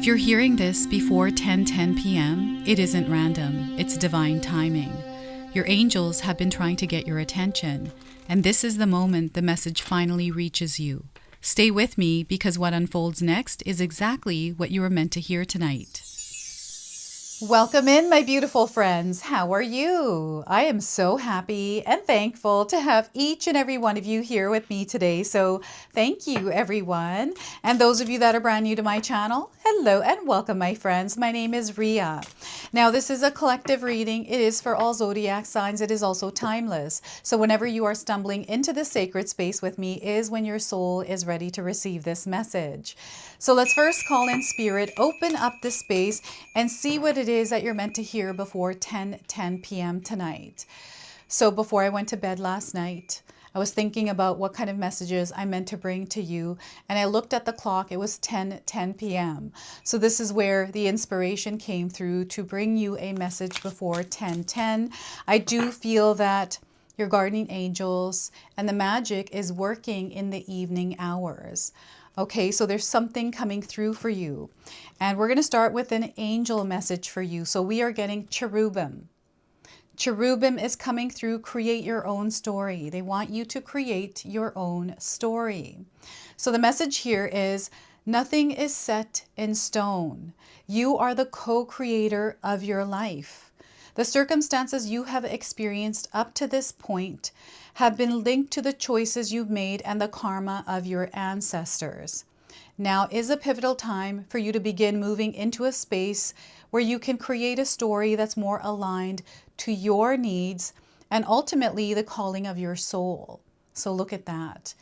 If you're hearing this before 10:10 p.m., it isn't random, it's divine timing. Your angels have been trying to get your attention, and this is the moment the message finally reaches you. Stay with me because what unfolds next is exactly what you were meant to hear tonight. Welcome in, my beautiful friends. How are you? I am so happy and thankful to have each and every one of you here with me today. So thank you, everyone. And those of you that are brand new to my channel, hello and welcome, my friends. My name is Ria. Now, this is a collective reading. It is for all zodiac signs. It is also timeless. So whenever you are stumbling into the sacred space with me is when your soul is ready to receive this message. So let's first call in spirit, open up the space, and see what it is that you're meant to hear before 10:10 p.m. tonight. So before I went to bed last night, I was thinking about what kind of messages I meant to bring to you, and I looked at the clock. It was 10:10 p.m. So this is where the inspiration came through to bring you a message before 10:10. I do feel that your guardian angels and the magic is working in the evening hours. Okay, so there's something coming through for you. And we're going to start with an angel message for you. So we are getting cherubim. Cherubim is coming through, create your own story. They want you to create your own story. So the message here is, nothing is set in stone. You are the co-creator of your life. The circumstances you have experienced up to this point have been linked to the choices you've made and the karma of your ancestors. Now is a pivotal time for you to begin moving into a space where you can create a story that's more aligned to your needs and ultimately the calling of your soul. So look at that.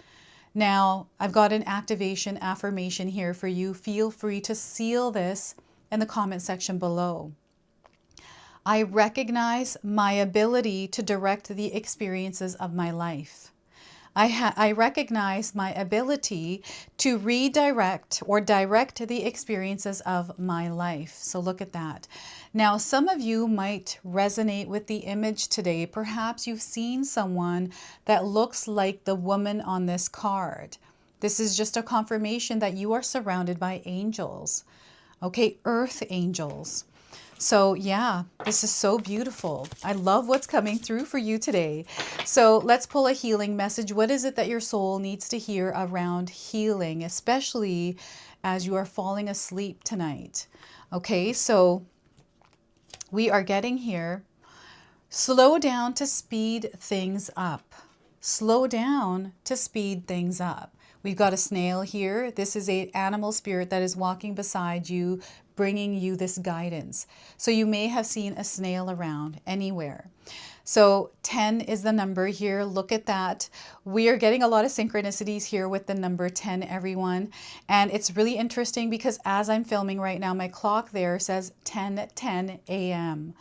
Now, I've got an activation affirmation here for you. Feel free to seal this in the comment section below. I recognize my ability to direct the experiences of my life. I recognize my ability to redirect or direct the experiences of my life. So look at that. Now, some of you might resonate with the image today. Perhaps you've seen someone that looks like the woman on this card. This is just a confirmation that you are surrounded by angels. Okay, earth angels. So yeah, this is so beautiful. I love what's coming through for you today. So let's pull a healing message. What is it that your soul needs to hear around healing, especially as you are falling asleep tonight? Okay, so we are getting here. Slow down to speed things up. Slow down to speed things up. We've got a snail here. This is an animal spirit that is walking beside you, bringing you this guidance. So you may have seen a snail around anywhere. So 10 is the number here. Look at that. We are getting a lot of synchronicities here with the number 10, everyone. And it's really interesting because as I'm filming right now, my clock there says 10:10 a.m.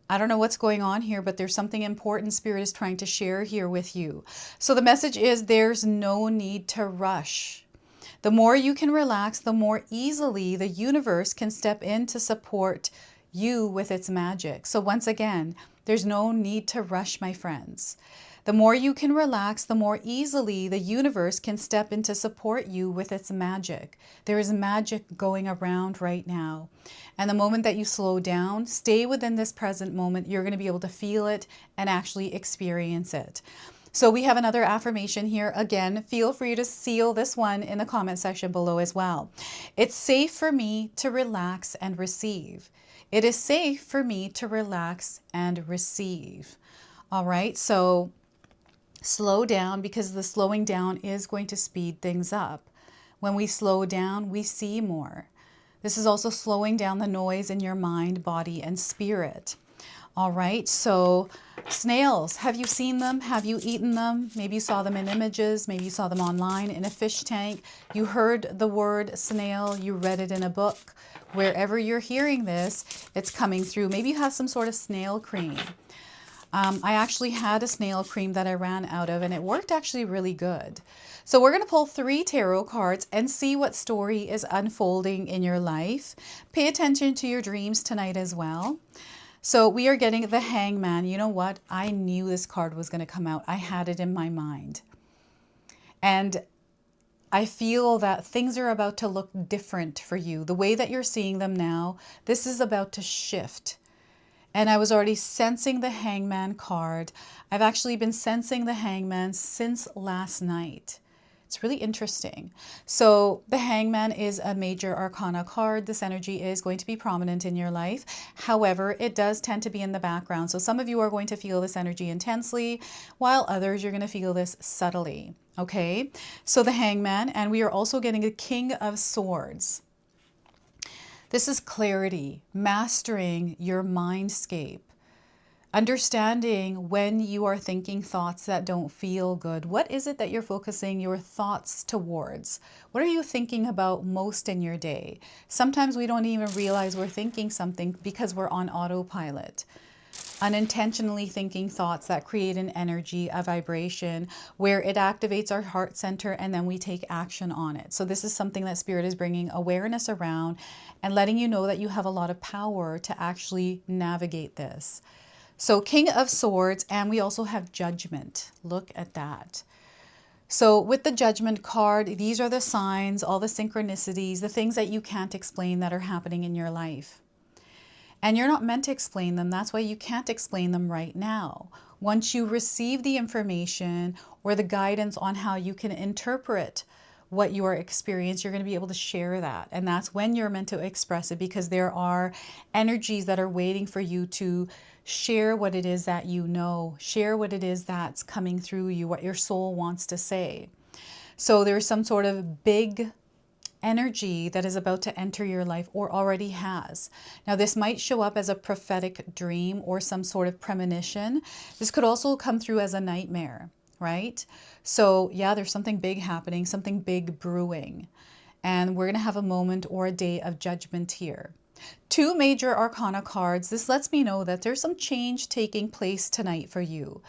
I don't know what's going on here, but there's something important Spirit is trying to share here with you. So the message is there's no need to rush. The more you can relax, the more easily the universe can step in to support you with its magic. So once again, there's no need to rush, my friends. The more you can relax, the more easily the universe can step in to support you with its magic. There is magic going around right now. And the moment that you slow down, stay within this present moment, you're going to be able to feel it and actually experience it. So we have another affirmation here. Again, feel free to seal this one in the comment section below as well. It's safe for me to relax and receive. It is safe for me to relax and receive. All right, so slow down because the slowing down is going to speed things up. When we slow down, we see more. This is also slowing down the noise in your mind, body, and spirit. All right, so snails, have you seen them? Have you eaten them? Maybe you saw them in images. Maybe you saw them online in a fish tank. You heard the word snail. You read it in a book. Wherever you're hearing this, it's coming through. Maybe you have some sort of snail cream. I actually had a snail cream that I ran out of, and it worked actually really good. So we're going to pull 3 tarot cards and see what story is unfolding in your life. Pay attention to your dreams tonight as well. So we are getting the Hangman. You know what? I knew this card was going to come out. I had it in my mind. And I feel that things are about to look different for you. The way that you're seeing them now, this is about to shift. And I was already sensing the Hangman card. I've actually been sensing the Hangman since last night. It's really interesting. So the Hangman is a major arcana card. This energy is going to be prominent in your life. However, it does tend to be in the background. So some of you are going to feel this energy intensely, while others you're going to feel this subtly. Okay, so the Hangman, and we are also getting a King of Swords. This is clarity, mastering your mindscape. Understanding when you are thinking thoughts that don't feel good. What is it that you're focusing your thoughts towards? What are you thinking about most in your day? Sometimes we don't even realize we're thinking something because we're on autopilot. Unintentionally thinking thoughts that create an energy, a vibration, where it activates our heart center and then we take action on it. So this is something that Spirit is bringing awareness around and letting you know that you have a lot of power to actually navigate this. So King of Swords, and we also have Judgment. Look at that. So with the Judgment card, these are the signs, all the synchronicities, the things that you can't explain that are happening in your life. And you're not meant to explain them. That's why you can't explain them right now. Once you receive the information or the guidance on how you can interpret what you are experiencing, you're going to be able to share that. And that's when you're meant to express it, because there are energies that are waiting for you to share what it is that you know, share what it is that's coming through you, what your soul wants to say. So there's some sort of big energy that is about to enter your life or already has. Now, this might show up as a prophetic dream or some sort of premonition. This could also come through as a nightmare, right? So yeah, there's something big happening, something big brewing. And we're going to have a moment or a day of judgment here. Two major arcana cards. This lets me know that there's some change taking place tonight for you.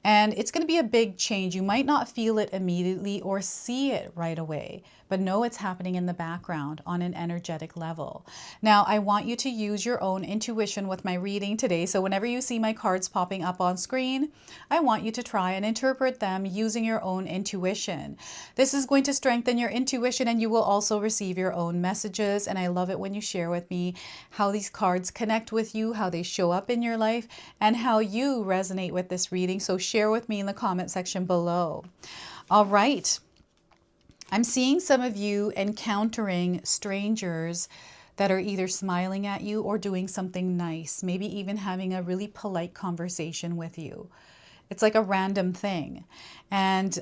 And it's going to be a big change. You might not feel it immediately or see it right away, but know it's happening in the background on an energetic level. Now, I want you to use your own intuition with my reading today. So whenever you see my cards popping up on screen, I want you to try and interpret them using your own intuition. This is going to strengthen your intuition, and you will also receive your own messages. And I love it when you share with me how these cards connect with you, how they show up in your life, and how you resonate with this reading. So share with me in the comment section below. All right. I'm seeing some of you encountering strangers that are either smiling at you or doing something nice, maybe even having a really polite conversation with you. It's like a random thing. And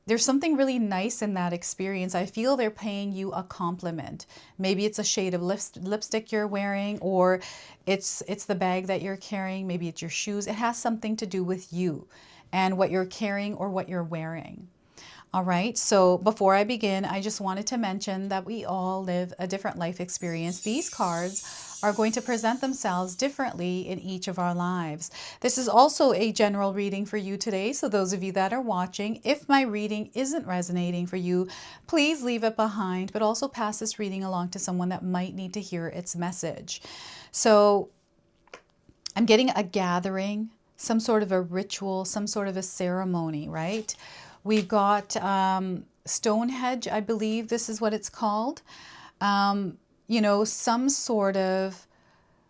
there's something really nice in that experience. I feel they're paying you a compliment. Maybe it's a shade of lipstick you're wearing, or it's the bag that you're carrying. Maybe it's your shoes. It has something to do with you and what you're carrying or what you're wearing. All right, so before I begin, I just wanted to mention that we all live a different life experience. These cards are going to present themselves differently in each of our lives. This is also a general reading for you today. So those of you that are watching, if my reading isn't resonating for you, please leave it behind, but also pass this reading along to someone that might need to hear its message. So I'm getting a gathering, some sort of a ritual, some sort of a ceremony, right? We've got Stonehenge, I believe this is what it's called. You know, some sort of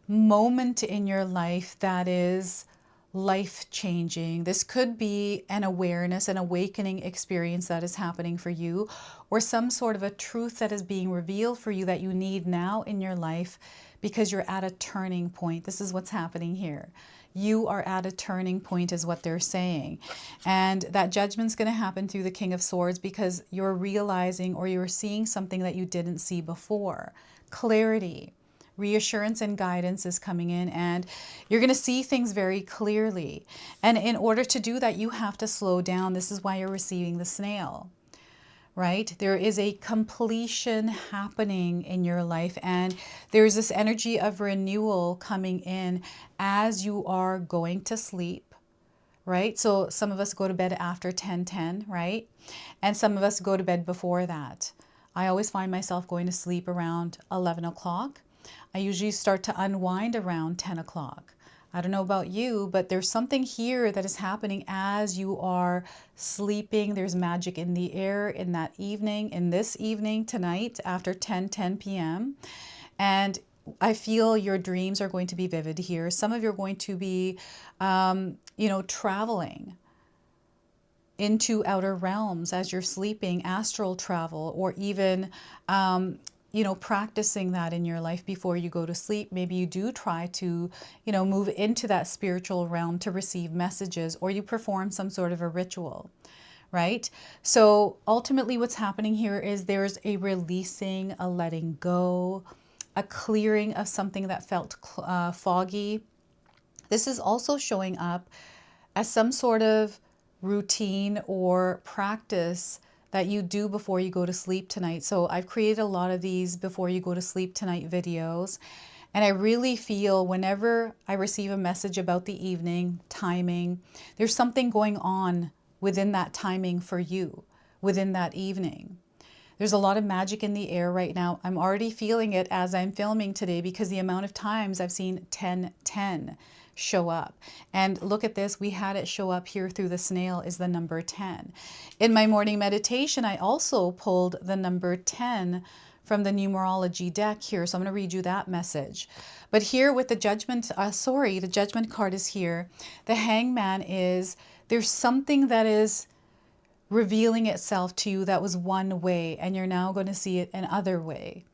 moment in your life that is life-changing. This could be an awareness, an awakening experience that is happening for you, or some sort of a truth that is being revealed for you that you need now in your life because you're at a turning point. This is what's happening here. You are at a turning point is what they're saying. And that judgment's going to happen through the King of Swords because you're realizing or you're seeing something that you didn't see before. Clarity, reassurance and guidance is coming in, and you're going to see things very clearly. And in order to do that, you have to slow down. This is why you're receiving the snail. Right? There is a completion happening in your life, and there's this energy of renewal coming in as you are going to sleep, right? So some of us go to bed after 10:10, right? And some of us go to bed before that. I always find myself going to sleep around 11 o'clock. I usually start to unwind around 10 o'clock. I don't know about you, but there's something here that is happening as you are sleeping. There's magic in the air in that evening, in this evening tonight after 10 p.m. And I feel your dreams are going to be vivid here. Some of you are going to be, traveling into outer realms as you're sleeping, astral travel, or even, practicing that in your life before you go to sleep. Maybe you do try to, move into that spiritual realm to receive messages, or you perform some sort of a ritual, right? So ultimately what's happening here is there's a releasing, a letting go, a clearing of something that felt foggy. This is also showing up as some sort of routine or practice that you do before you go to sleep tonight. So I've created a lot of these before you go to sleep tonight videos. And I really feel whenever I receive a message about the evening timing, there's something going on within that timing for you, within that evening. There's a lot of magic in the air right now. I'm already feeling it as I'm filming today because the amount of times I've seen 1010 show up. And look at this, we had it show up here through the snail is the number 10. In my morning meditation, I also pulled the number 10 from the numerology deck here. So I'm going to read you that message. But here with the judgment, the judgment card is here. The hangman is, there's something that is revealing itself to you that was one way, and you're now going to see it another way.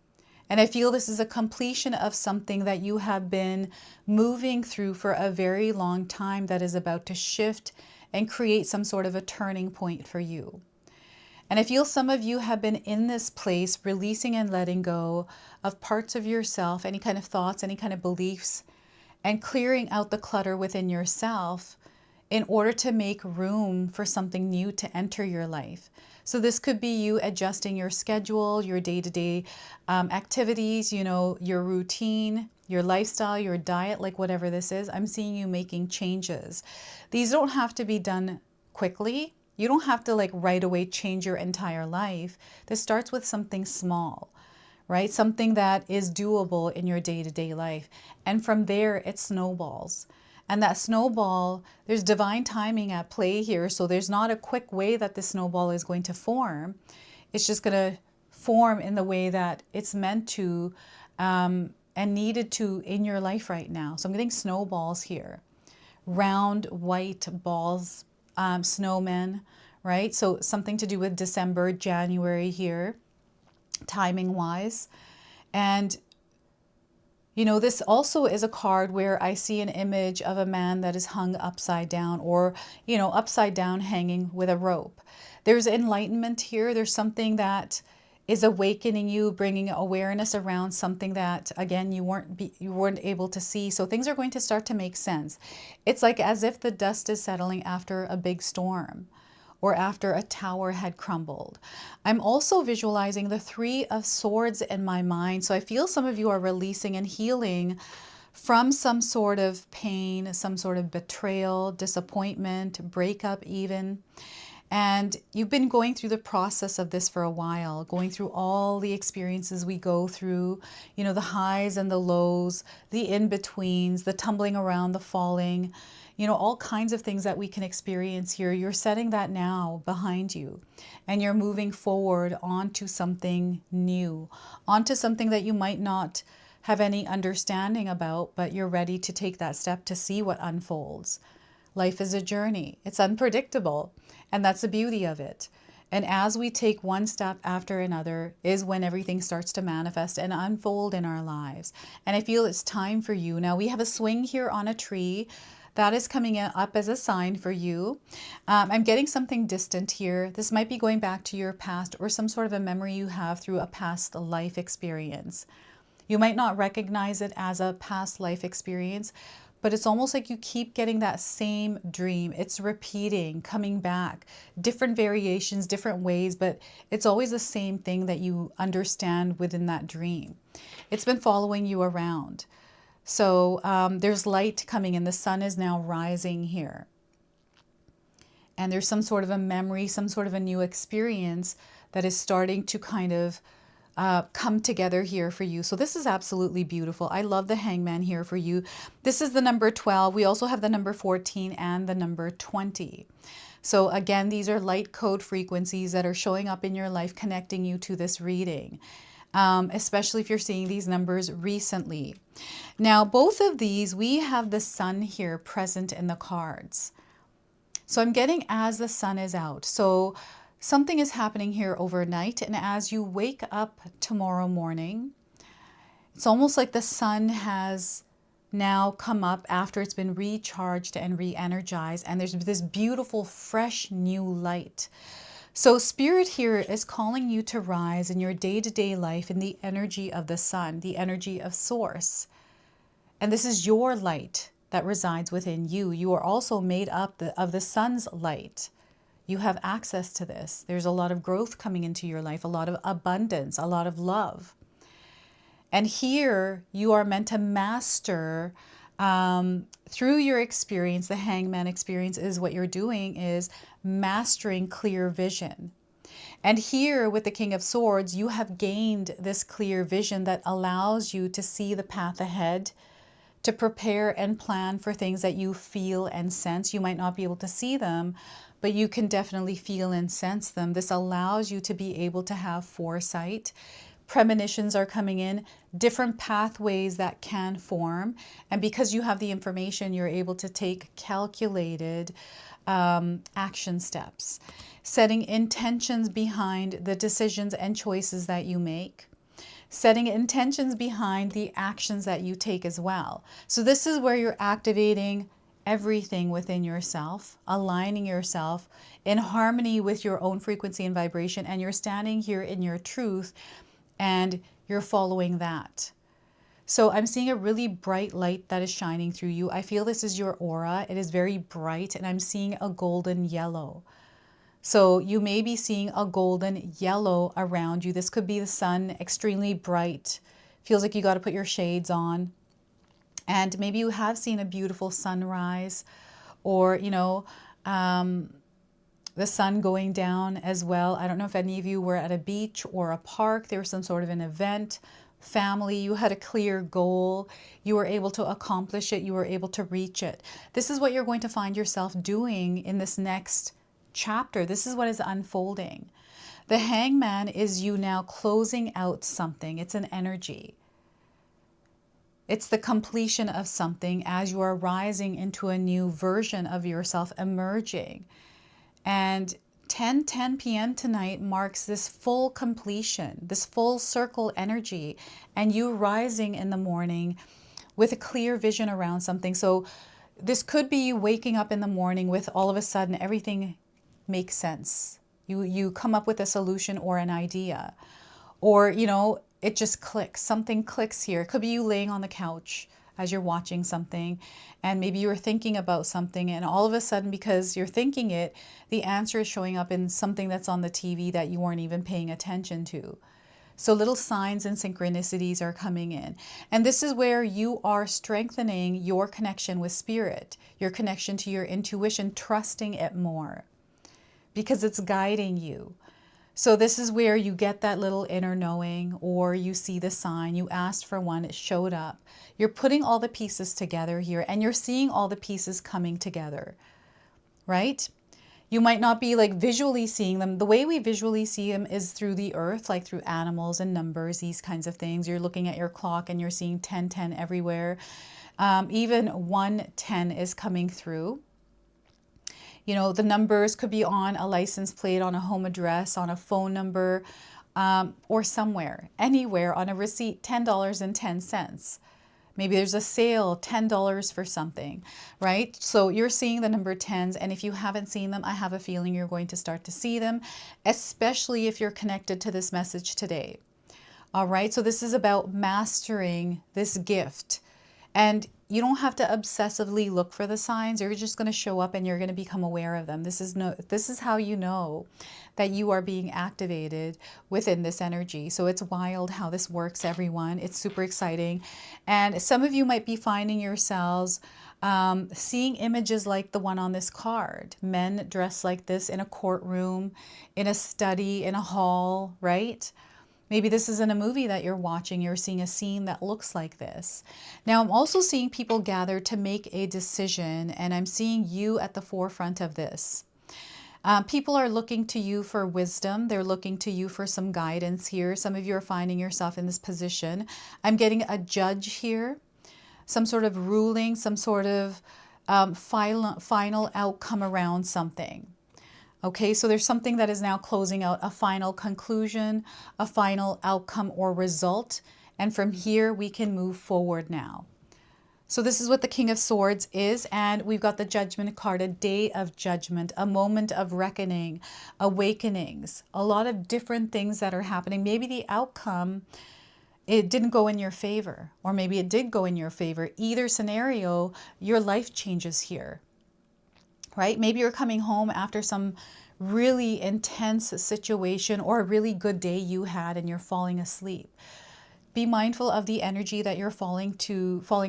And I feel this is a completion of something that you have been moving through for a very long time that is about to shift and create some sort of a turning point for you. And I feel some of you have been in this place releasing and letting go of parts of yourself, any kind of thoughts, any kind of beliefs, and clearing out the clutter within yourself in order to make room for something new to enter your life. So this could be you adjusting your schedule, your day-to-day activities, your routine, your lifestyle, your diet, like whatever this is. I'm seeing you making changes. These don't have to be done quickly. You don't have to like right away change your entire life. This starts with something small, right? Something that is doable in your day-to-day life. And from there, it snowballs. And that snowball, there's divine timing at play here. So there's not a quick way that the snowball is going to form. It's just going to form in the way that it's meant to and needed to in your life right now. So I'm getting snowballs here. Round white balls, snowmen, right? So something to do with December, January here, timing wise. And this also is a card where I see an image of a man that is hung upside down, or, upside down hanging with a rope. There's enlightenment here. There's something that is awakening you, bringing awareness around something that, again, you weren't able to see. So things are going to start to make sense. It's like as if the dust is settling after a big storm, or after a tower had crumbled. I'm also visualizing the Three of Swords in my mind. So I feel some of you are releasing and healing from some sort of pain, some sort of betrayal, disappointment, breakup even. And you've been going through the process of this for a while, going through all the experiences we go through, the highs and the lows, the in-betweens, the tumbling around, the falling, all kinds of things that we can experience here. You're setting that now behind you, and you're moving forward onto something new, onto something that you might not have any understanding about, but you're ready to take that step to see what unfolds. Life is a journey. It's unpredictable, and that's the beauty of it. And as we take one step after another is when everything starts to manifest and unfold in our lives. And I feel it's time for you. Now we have a swing here on a tree. That is coming up as a sign for you. I'm getting something distant here. This might be going back to your past or some sort of a memory you have through a past life experience. You might not recognize it as a past life experience, but it's almost like you keep getting that same dream. It's repeating, coming back, different variations, different ways, but it's always the same thing that you understand within that dream. It's been following you around. So there's light coming in. The sun is now rising here. And there's some sort of a memory, some sort of a new experience that is starting to kind of come together here for you. So this is absolutely beautiful. I love the Hangman here for you. This is the number 12. We also have the number 14 and the number 20. So again, these are light code frequencies that are showing up in your life, connecting you to this reading, especially if you're seeing these numbers recently. Now, both of these, we have the sun here present in the cards. So I'm getting as the sun is out. So something is happening here overnight. And as you wake up tomorrow morning, it's almost like the sun has now come up after it's been recharged and re-energized. And there's this beautiful, fresh, new light. So Spirit here is calling you to rise in your day-to-day life in the energy of the sun, the energy of Source. And this is your light that resides within you. You are also made up of the sun's light. You have access to this. There's a lot of growth coming into your life, a lot of abundance, a lot of love. And here you are meant to master through your experience. The Hangman experience is what you're doing is mastering clear vision. And here with the King of Swords, you have gained this clear vision that allows you to see the path ahead, to prepare and plan for things that you feel and sense. You might not be able to see them, but you can definitely feel and sense them. This allows you to be able to have foresight. Premonitions are coming in, different pathways that can form. And because you have the information, you're able to take calculated action steps, setting intentions behind the decisions and choices that you make, setting intentions behind the actions that you take as well. So this is where you're activating everything within yourself, aligning yourself in harmony with your own frequency and vibration, and you're standing here in your truth and you're following that. So I'm seeing a really bright light that is shining through you. I feel this is your aura. It is very bright, and I'm seeing a golden yellow. So you may be seeing a golden yellow around you. This could be the sun, extremely bright. Feels like you got to put your shades on. And maybe you have seen a beautiful sunrise, or, you know, the sun going down as well. I don't know if any of you were at a beach or a park. There was some sort of an event, family. You had a clear goal. You were able to accomplish it. You were able to reach it. This is what you're going to find yourself doing in this next chapter. This is what is unfolding. The Hangman is you now closing out something. It's an energy. It's the completion of something as you are rising into a new version of yourself emerging. And 10:10 p.m. tonight marks this full completion, this full circle energy, and you rising in the morning with a clear vision around something. So this could be you waking up in the morning with all of a sudden everything makes sense. You come up with a solution or an idea, or, you know, it just clicks. Something clicks here. It could be you laying on the couch as you're watching something, and maybe you were thinking about something, and all of a sudden, because you're thinking it, the answer is showing up in something that's on the TV that you weren't even paying attention to. So little signs and synchronicities are coming in. And this is where you are strengthening your connection with spirit, your connection to your intuition, trusting it more because it's guiding you. So this is where you get that little inner knowing, or you see the sign, you asked for one, it showed up. You're putting all the pieces together here, and you're seeing all the pieces coming together, right? You might not be like visually seeing them. The way we visually see them is through the earth, like through animals and numbers, these kinds of things. You're looking at your clock and you're seeing 10:10 everywhere. Even 1:10 is coming through. You know, the numbers could be on a license plate, on a home address, on a phone number, or somewhere, anywhere on a receipt, $10.10. Maybe there's a sale, $10 for something, right? So you're seeing the number 10s, and if you haven't seen them, I have a feeling you're going to start to see them, especially if you're connected to this message today. All right, so this is about mastering this gift. And you don't have to obsessively look for the signs. You're just going to show up and you're going to become aware of them. This is how you know that you are being activated within this energy. So it's wild how this works, everyone. It's super exciting. And some of you might be finding yourselves seeing images like the one on this card. Men dressed like this in a courtroom, in a study, in a hall, right? Maybe this isn't a movie that you're watching. You're seeing a scene that looks like this. Now, I'm also seeing people gather to make a decision, and I'm seeing you at the forefront of this. People are looking to you for wisdom. They're looking to you for some guidance here. Some of you are finding yourself in this position. I'm getting a judge here, some sort of ruling, some sort of final outcome around something. Okay, so there's something that is now closing out, a final conclusion, a final outcome or result. And from here, we can move forward now. So this is what the King of Swords is, and we've got the Judgment card, a day of judgment, a moment of reckoning, awakenings, a lot of different things that are happening. Maybe the outcome, it didn't go in your favor, or maybe it did go in your favor. Either scenario, your life changes here, right? Maybe you're coming home after some really intense situation or a really good day you had and you're falling asleep. Be mindful of the energy that you're falling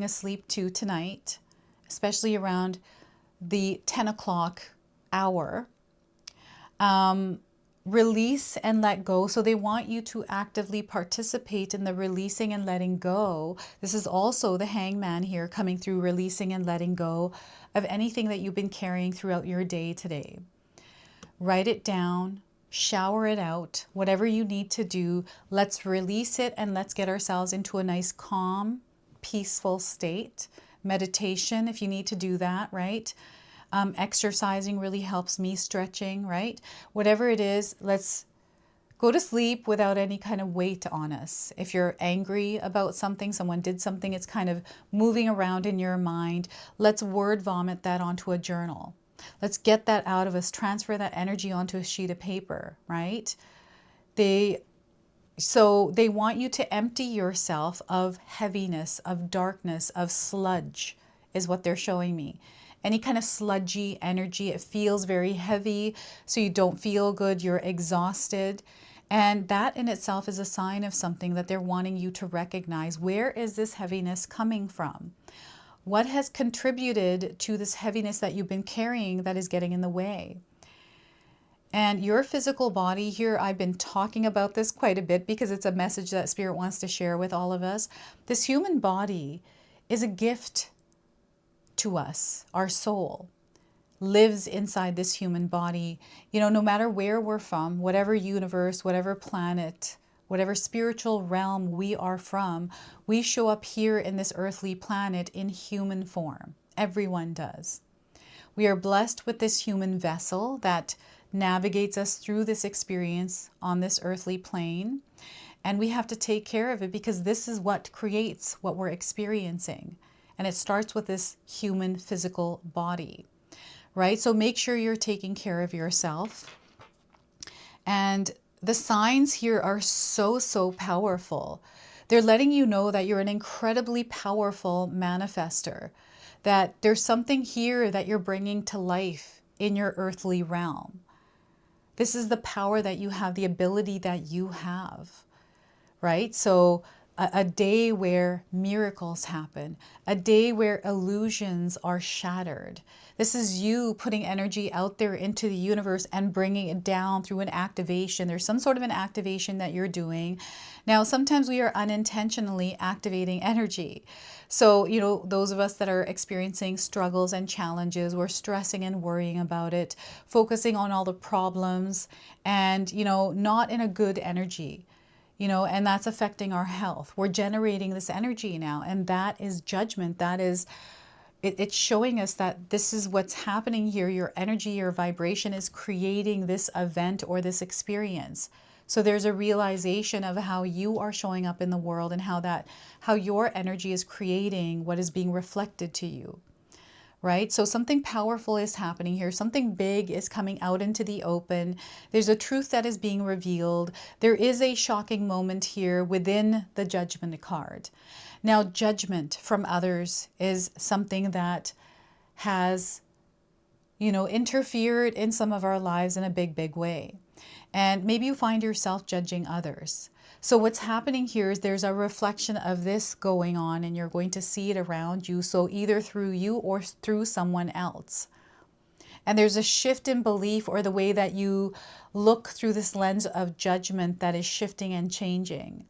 asleep to tonight, especially around the 10 o'clock hour. Release and let go. So they want you to actively participate in the releasing and letting go. This is also the Hangman here coming through, releasing and letting go of anything that you've been carrying throughout your day today. Write it down. Shower it out, whatever you need to do. Let's release it and let's get ourselves into a nice, calm, peaceful state. Meditation, if you need to do that, right? Exercising really helps me, stretching, right? Whatever it is, let's go to sleep without any kind of weight on us. If you're angry about something, someone did something, it's kind of moving around in your mind. Let's word vomit that onto a journal. Let's get that out of us, transfer that energy onto a sheet of paper, right? So they want you to empty yourself of heaviness, of darkness, of sludge, is what they're showing me. Any kind of sludgy energy, it feels very heavy, so you don't feel good, you're exhausted. And that in itself is a sign of something that they're wanting you to recognize. Where is this heaviness coming from? What has contributed to this heaviness that you've been carrying that is getting in the way? And your physical body here, I've been talking about this quite a bit because it's a message that Spirit wants to share with all of us. This human body is a gift to us. Our soul lives inside this human body. You know, no matter where we're from, whatever universe, whatever planet, whatever spiritual realm we are from, we show up here in this earthly planet in human form. Everyone does. We are blessed with this human vessel that navigates us through this experience on this earthly plane. And we have to take care of it because this is what creates what we're experiencing. And it starts with this human physical body, right? So make sure you're taking care of yourself. And the signs here are so powerful. They're letting you know that you're an incredibly powerful manifester, that there's something here that you're bringing to life in your earthly realm. This is the power that you have, the ability that you have, right? So a day where miracles happen, a day where illusions are shattered. This is you putting energy out there into the universe and bringing it down through an activation. There's some sort of an activation that you're doing. Now, sometimes we are unintentionally activating energy. So, you know, those of us that are experiencing struggles and challenges, we're stressing and worrying about it, focusing on all the problems and, you know, not in a good energy. You know, and that's affecting our health. We're generating this energy now, and that is judgment. That is, it's showing us that this is what's happening here. Your energy, your vibration is creating this event or this experience. So there's a realization of how you are showing up in the world and how your energy is creating what is being reflected to you. Right? So something powerful is happening here. Something big is coming out into the open. There's a truth that is being revealed. There is a shocking moment here within the Judgment card. Now, judgment from others is something that has, you know, interfered in some of our lives in a big way. And maybe you find yourself judging others. So what's happening here is there's a reflection of this going on, and you're going to see it around you. So either through you or through someone else. And there's a shift in belief, or the way that you look through this lens of judgment, that is shifting and changing.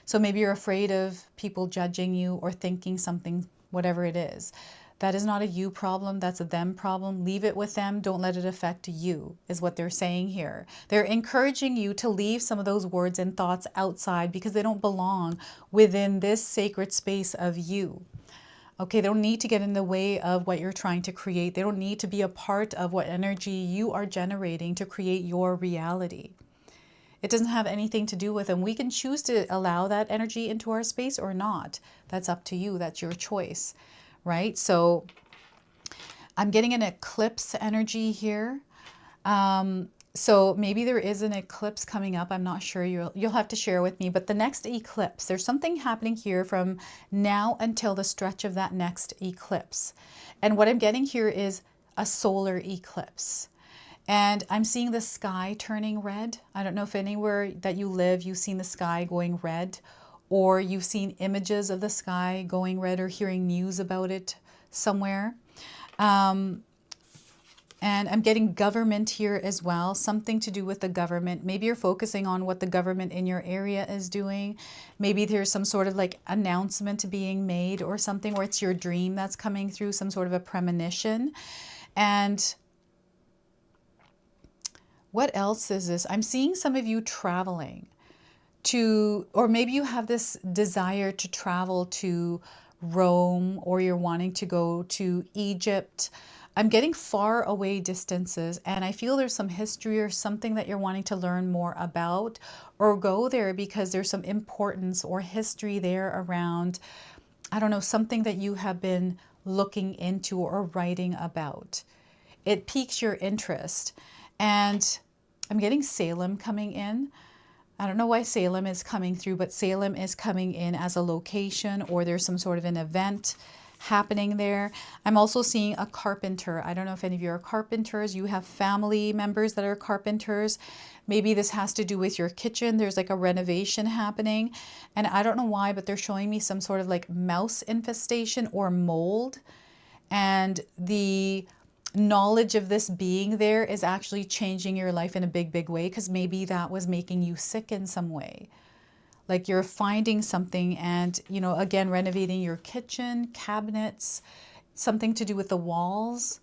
So maybe you're afraid of people judging you or thinking something, whatever it is. That is not a you problem, that's a them problem. Leave it with them, don't let it affect you, is what they're saying here. They're encouraging you to leave some of those words and thoughts outside because they don't belong within this sacred space of you. Okay, they don't need to get in the way of what you're trying to create. They don't need to be a part of what energy you are generating to create your reality. It doesn't have anything to do with them. We can choose to allow that energy into our space or not. That's up to you. That's your choice, right? So I'm getting an eclipse energy here. So maybe there is an eclipse coming up. I'm not sure. You'll have to share with me. But the next eclipse, there's something happening here from now until the stretch of that next eclipse. And what I'm getting here is a solar eclipse. And I'm seeing the sky turning red. I don't know if anywhere that you live, you've seen the sky going red, or you've seen images of the sky going red, or hearing news about it somewhere. And I'm getting government here as well, something to do with the government. Maybe you're focusing on what the government in your area is doing. Maybe there's some sort of like announcement being made or something, or it's your dream that's coming through, some sort of a premonition. And what else is this? I'm seeing some of you traveling to, or maybe you have this desire to travel to Rome, or you're wanting to go to Egypt. I'm getting far away distances, and I feel there's some history or something that you're wanting to learn more about, or go there because there's some importance or history there around, I don't know, something that you have been looking into or writing about. It piques your interest. And I'm getting Salem coming in. I don't know why Salem is coming through, but Salem is coming in as a location, or there's some sort of an event happening there. I'm also seeing a carpenter. I don't know if any of you are carpenters. You have family members that are carpenters. Maybe this has to do with your kitchen. There's like a renovation happening. And I don't know why, but they're showing me some sort of like mouse infestation or mold. And the knowledge of this being there is actually changing your life in a big, big way, because maybe that was making you sick in some way. Like you're finding something and, you know, again, renovating your kitchen, cabinets, something to do with the walls.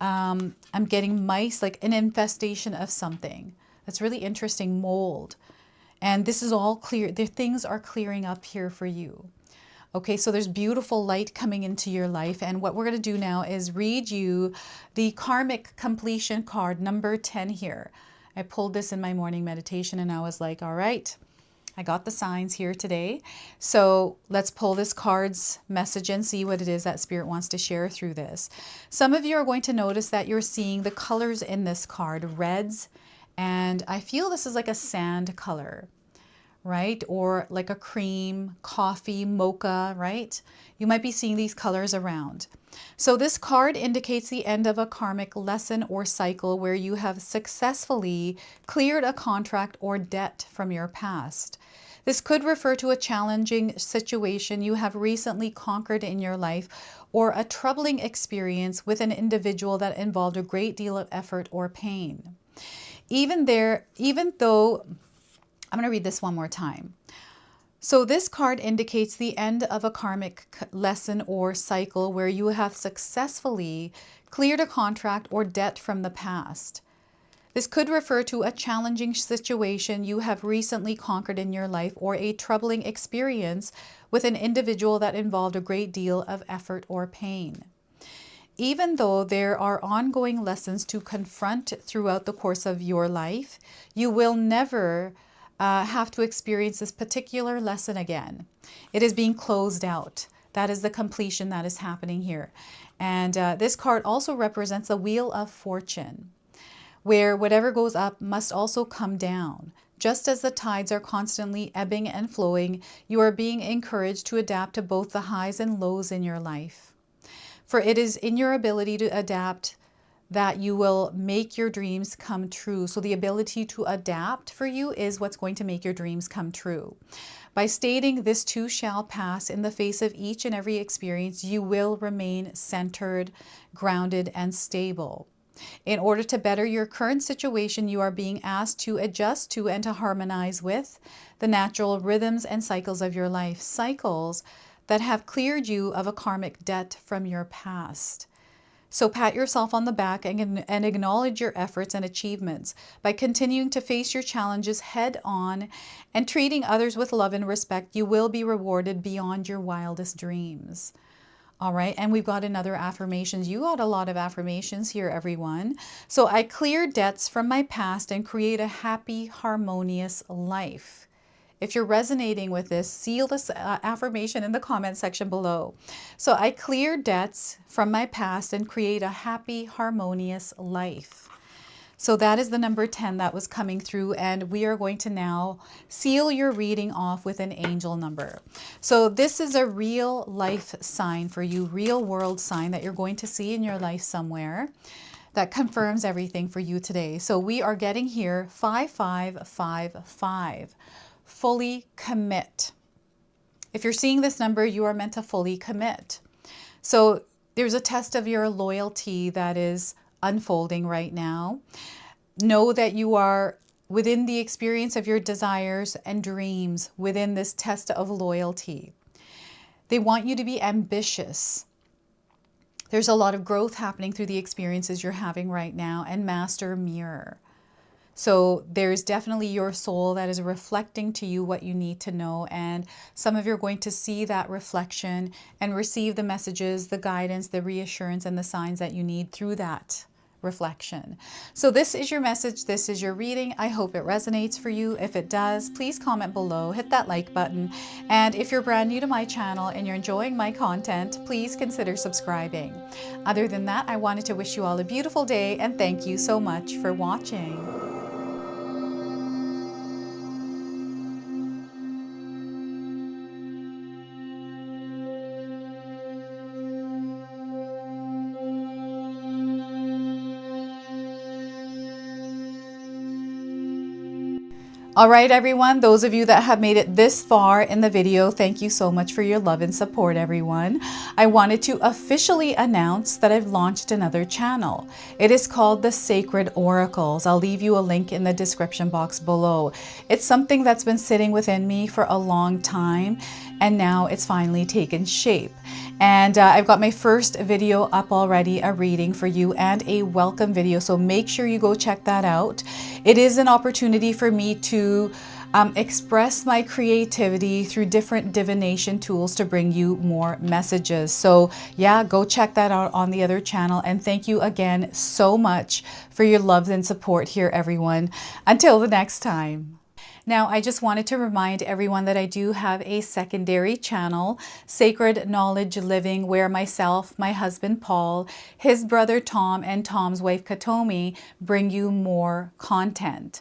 I'm getting mice, like an infestation of something. That's really interesting, mold. And this is all clear. The things are clearing up here for you. Okay, so there's beautiful light coming into your life. And what we're going to do now is read you the Karmic completion card, number 10 here. I pulled this in my morning meditation and I was like, all right, I got the signs here today. So let's pull this card's message and see what it is that Spirit wants to share through this. Some of you are going to notice that you're seeing the colors in this card, reds, and I feel this is like a sand color, right? Or like a cream, coffee, mocha, right? You might be seeing these colors around. So this card indicates the end of a karmic lesson or cycle where you have successfully cleared a contract or debt from your past. This could refer to a challenging situation you have recently conquered in your life, or a troubling experience with an individual that involved a great deal of effort or pain. Even though, I'm going to read this one more time. So this card indicates the end of a karmic lesson or cycle where you have successfully cleared a contract or debt from the past. This could refer to a challenging situation you have recently conquered in your life, or a troubling experience with an individual that involved a great deal of effort or pain. Even though there are ongoing lessons to confront throughout the course of your life, you will never have to experience this particular lesson again. It is being closed out. That is the completion that is happening here. And this card also represents the Wheel of Fortune, where whatever goes up must also come down. Just as the tides are constantly ebbing and flowing, you are being encouraged to adapt to both the highs and lows in your life. For it is in your ability to adapt that you will make your dreams come true. So the ability to adapt for you is what's going to make your dreams come true. By stating this too shall pass in the face of each and every experience, you will remain centered, grounded, and stable. In order to better your current situation, you are being asked to adjust to and to harmonize with the natural rhythms and cycles of your life, cycles that have cleared you of a karmic debt from your past. So pat yourself on the back and acknowledge your efforts and achievements. By continuing to face your challenges head on and treating others with love and respect, you will be rewarded beyond your wildest dreams. All right, and we've got another affirmations. You got a lot of affirmations here, everyone. So I clear debts from my past and create a happy, harmonious life. If you're resonating with this, seal this affirmation in the comment section below. So I clear debts from my past and create a happy, harmonious life. So that is the number 10 that was coming through, and we are going to now seal your reading off with an angel number. So this is a real life sign for you, real world sign that you're going to see in your life somewhere that confirms everything for you today. So we are getting here 5555. Fully commit. If you're seeing this number, you are meant to fully commit. So there's a test of your loyalty that is unfolding right now. Know that you are within the experience of your desires and dreams within this test of loyalty. They want you to be ambitious. There's a lot of growth happening through the experiences you're having right now, and Master Mirror. So there's definitely your soul that is reflecting to you what you need to know. And some of you are going to see that reflection and receive the messages, the guidance, the reassurance, and the signs that you need through that reflection. So this is your message. This is your reading. I hope it resonates for you. If it does, please comment below, hit that like button. And if you're brand new to my channel and you're enjoying my content, please consider subscribing. Other than that, I wanted to wish you all a beautiful day and thank you so much for watching. All right, everyone, those of you that have made it this far in the video, thank you so much for your love and support, everyone. I wanted to officially announce that I've launched another channel. It is called The Sacred Oracles. I'll leave you a link in the description box below. It's something that's been sitting within me for a long time, and now it's finally taken shape. And I've got my first video up already, a reading for you and a welcome video. So make sure you go check that out. It is an opportunity for me to express my creativity through different divination tools to bring you more messages. So yeah, go check that out on the other channel. And thank you again so much for your love and support here, everyone. Until the next time. Now, I just wanted to remind everyone that I do have a secondary channel, Sacred Knowledge Living, where myself, my husband Paul, his brother Tom, and Tom's wife Katomi bring you more content.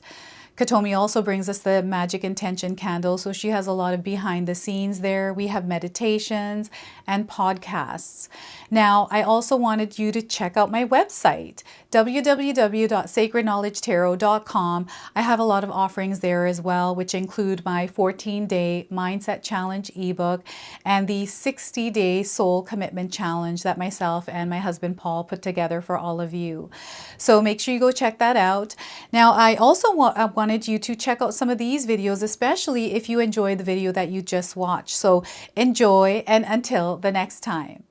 Katomi also brings us the Magic Intention candle, so she has a lot of behind the scenes there. We have meditations and podcasts. Now, I also wanted you to check out my website, www.sacredknowledgetarot.com. I have a lot of offerings there as well, which include my 14-day Mindset Challenge ebook and the 60-day Soul Commitment Challenge that myself and my husband Paul put together for all of you. So make sure you go check that out. Now, I also wanted you to check out some of these videos, especially if you enjoyed the video that you just watched. So enjoy, and until the next time.